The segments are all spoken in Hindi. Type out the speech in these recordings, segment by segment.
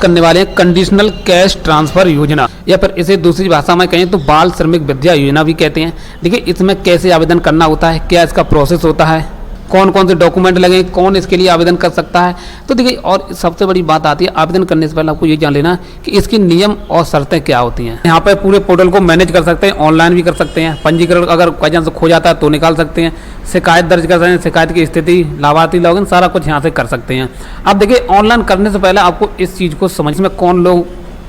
करने वाले हैं कंडीशनल कैश ट्रांसफर योजना, या फिर इसे दूसरी भाषा में कहें तो बाल श्रमिक विद्या योजना भी कहते हैं। देखिए इसमें कैसे आवेदन करना होता है, क्या इसका प्रोसेस होता है, कौन कौन से डॉक्यूमेंट लगेंगे, कौन इसके लिए आवेदन कर सकता है। तो देखिए और सबसे बड़ी बात आती है आवेदन करने से पहले आपको ये जान लेना कि इसके नियम और शर्तें क्या होती हैं। यहाँ पर पूरे पोर्टल को मैनेज कर सकते हैं, ऑनलाइन भी कर सकते हैं, पंजीकरण अगर वजह से खो जाता है तो निकाल सकते हैं, शिकायत दर्ज कर सकते हैं, शिकायत की स्थिति, लाभार्थी लॉगिन, सारा कुछ यहाँ से कर सकते हैं। अब देखिए ऑनलाइन करने से पहले आपको इस चीज़ को समझ में कौन लोग,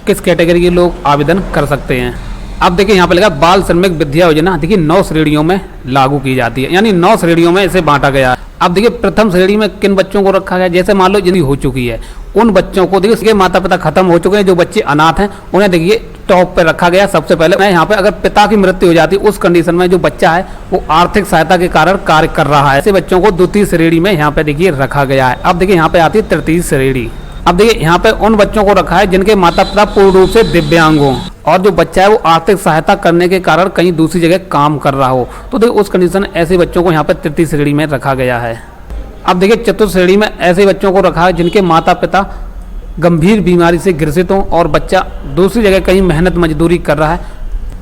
किस कैटेगरी के लोग आवेदन कर सकते हैं। अब देखिए यहाँ पे लगा बाल श्रमिक विद्या योजना, देखिए 9 श्रेणियों में लागू की जाती है, यानी 9 श्रेणियों में इसे बांटा गया है। अब देखिए प्रथम श्रेणी में किन बच्चों को रखा गया, जैसे मान लो जिनकी हो चुकी है उन बच्चों को, देखिए उसके माता पिता खत्म हो चुके हैं, जो बच्चे अनाथ हैं उन्हें देखिए टॉप पे रखा गया सबसे पहले। यहाँ पे अगर पिता की मृत्यु हो जाती है उस कंडीशन में जो बच्चा है वो आर्थिक सहायता के कारण कार्य कर रहा है, ऐसे बच्चों को द्वितीय श्रेणी में यहाँ पे देखिए रखा गया है। अब देखिए यहाँ पे आती है तृतीय श्रेणी। अब देखिए यहाँ पे उन बच्चों को रखा है जिनके माता पिता पूर्ण रूप से दिव्यांग हो और जो बच्चा है वो आर्थिक सहायता करने के कारण कहीं दूसरी जगह काम कर रहा हो, तो देखिए उस कंडीशन ऐसे बच्चों को यहाँ पे तृतीय श्रेणी में रखा गया है। अब देखिए चतुर्थ श्रेणी में ऐसे बच्चों को रखा है जिनके माता पिता गंभीर बीमारी से ग्रसित हों और बच्चा दूसरी जगह कहीं मेहनत मजदूरी कर रहा है,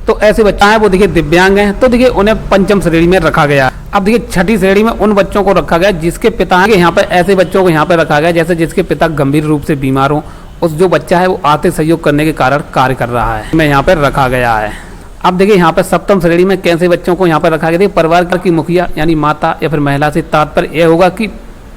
तो ऐसे बच्चा है वो देखिए दिव्यांग हैं, तो देखिए उन्हें पंचम श्रेणी में रखा गया। अब देखिए छठी श्रेणी में उन बच्चों को रखा गया जिसके पिता के यहाँ पे, ऐसे बच्चों को यहाँ पे रखा गया जैसे जिसके पिता गंभीर रूप से बीमार हो, उस जो बच्चा है वो आर्थिक सहयोग करने के कारण कार्य कर रहा है, में यहाँ पे रखा गया है। अब देखिए यहाँ पे सप्तम श्रेणी में कैसे बच्चों को यहाँ पे रखा गया, देखिए परिवार की मुखिया यानी माता या फिर महिला से तात्पर्य यह होगा कि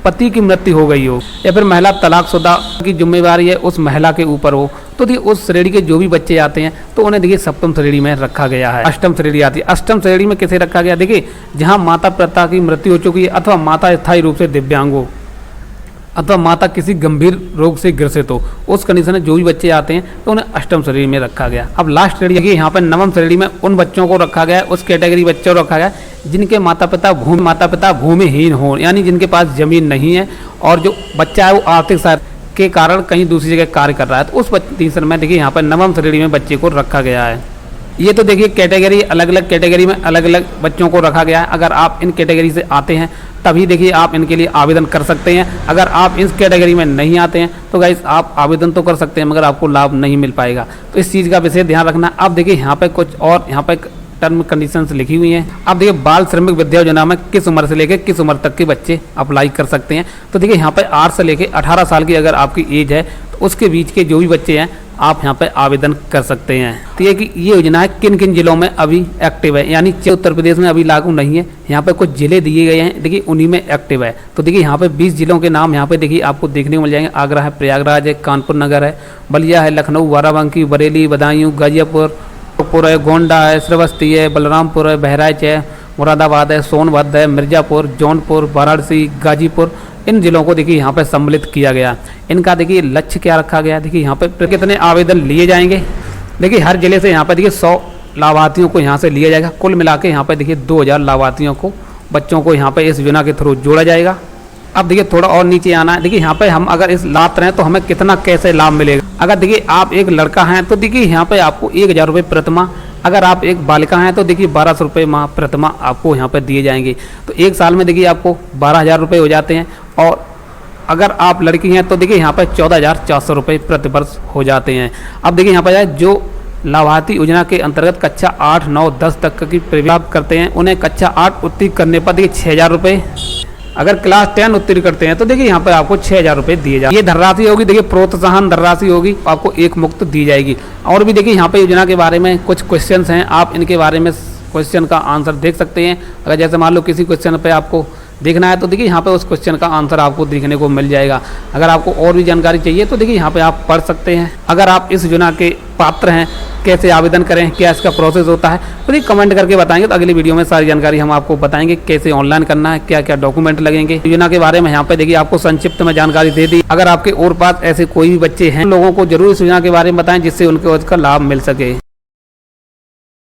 पति की मृत्यु हो गई हो या फिर महिला तलाकशुदा की जिम्मेवारी है उस महिला के ऊपर हो, तो देखिए उस श्रेणी के जो भी बच्चे आते हैं तो उन्हें देखिए सप्तम श्रेणी में रखा गया है। अष्टम श्रेणी आती है, अष्टम श्रेणी में किसे रखा गया, देखिए जहाँ माता पिता की मृत्यु हो चुकी है अथवा माता स्थायी रूप से दिव्यांग हो अथवा माता किसी गंभीर रोग से ग्रसित हो, उस कंडीशन में जो भी बच्चे आते हैं तो उन्हें अष्टम श्रेणी में रखा गया। अब लास्ट श्रेणी देखिए यहाँ पर नवम श्रेणी में उन बच्चों को रखा गया, उस कैटेगरी बच्चों को रखा गया जिनके माता पिता भूमिहीन हो, यानी जिनके पास जमीन नहीं है और जो बच्चा है वो आर्थिक सहायता के कारण कहीं दूसरी जगह कार्य कर रहा है, तो उस कंडीशन में देखिए यहाँ पर नवम श्रेणी में बच्चे को रखा गया है। ये तो देखिए कैटेगरी, अलग अलग कैटेगरी में अलग अलग बच्चों को रखा गया है। अगर आप इन कैटेगरी से आते हैं तभी देखिए आप इनके लिए आवेदन कर सकते हैं। अगर आप इस कैटेगरी में नहीं आते हैं तो गाइस आप आवेदन तो कर सकते हैं मगर आपको लाभ नहीं मिल पाएगा, तो इस चीज़ का विशेष ध्यान रखना। अब देखिए यहाँ पे कुछ और यहाँ पे टर्म कंडीशंस लिखी हुई हैं। अब देखिए बाल श्रमिक विद्या योजना में किस उम्र से लेकर किस उम्र तक के बच्चे अप्लाई कर सकते हैं, तो देखिए यहाँ पे 8 से लेकर 18 साल की अगर आपकी एज है तो उसके बीच के जो भी बच्चे हैं आप यहाँ पे आवेदन कर सकते हैं। तो ये कि ये योजना है किन किन जिलों में अभी एक्टिव है, यानी उत्तर प्रदेश में अभी लागू नहीं है, यहाँ पे कुछ जिले दिए गए हैं देखिए उन्हीं में एक्टिव है। तो देखिए यहाँ पे 20 जिलों के नाम यहाँ पे देखिए आपको देखने को मिल जाएंगे। आगरा है, प्रयागराज है, कानपुर नगर है, बलिया है, लखनऊ, बाराबंकी, बरेली, बदायूं, गाजियापुर है, गोंडा है, श्रावस्ती है, बलरामपुर है, बहराइच है, मुरादाबाद है, सोनभद्र है, मिर्जापुर, जौनपुर, वाराणसी, गाजीपुर, इन जिलों को देखिए यहाँ पे सम्मिलित किया गया। इनका देखिए लक्ष्य क्या रखा गया, देखिए यहाँ पे कितने आवेदन लिए जाएंगे, देखिए हर जिले से यहाँ पे देखिए 100 लाभार्थियों को यहाँ से लिया जाएगा। कुल मिला के यहाँ पे देखिए 2000 लाभार्थियों को, बच्चों को यहाँ पे इस योजना के थ्रू जोड़ा जाएगा। अब देखिए थोड़ा और नीचे आना है, देखिए यहाँ पे हम अगर इस लाभ रहे हैं तो हमें कितना कैसे लाभ मिलेगा। अगर देखिए आप एक लड़का हैं तो देखिए यहाँ पे आपको 1000 रुपये प्रतिमाह, अगर आप एक बालिका हैं तो देखिए 1200 रुपये माह प्रतिमाह आपको यहाँ पे दिए जाएंगे। तो एक साल में देखिए आपको 12,000 रुपये हो जाते हैं और अगर आप लड़की हैं तो देखिए यहाँ पे 14,400 रुपये प्रति वर्ष हो जाते हैं। अब देखिए यहाँ पर जाए जो लाभार्थी योजना के अंतर्गत कक्षा 8, 9, 10 तक की प्राप्त करते हैं उन्हें कक्षा 8 उत्तीर्ण करने पर देखिए 6,000 रुपये, अगर क्लास 10 उत्तीर्ण करते हैं तो देखिए यहाँ पर आपको 6,000 रुपये दिए जाएंगे। ये धनराशि होगी, देखिए प्रोत्साहन धनराशि होगी, आपको एक मुक्त दी जाएगी। और भी देखिए यहाँ पे योजना के बारे में कुछ क्वेश्चंस हैं, आप इनके बारे में क्वेश्चन का आंसर देख सकते हैं। अगर जैसे मान लो किसी क्वेश्चन पे आपको देखना है तो देखिए यहाँ पे उस क्वेश्चन का आंसर आपको देखने को मिल जाएगा। अगर आपको और भी जानकारी चाहिए तो देखिए यहाँ पे आप पढ़ सकते हैं। अगर आप इस योजना के पात्र हैं, कैसे आवेदन करें, क्या इसका प्रोसेस होता है, तो देखिए कमेंट करके बताएंगे तो अगली वीडियो में सारी जानकारी हम आपको बताएंगे कैसे ऑनलाइन करना है, क्या क्या डॉक्यूमेंट लगेंगे। योजना के बारे में यहाँ पे देखिए आपको संक्षिप्त में जानकारी दे दी। अगर आपके और पास ऐसे कोई भी बच्चे हैं लोगों को जरूर इस योजना के बारे में बताएं जिससे उनको उसका लाभ मिल सके।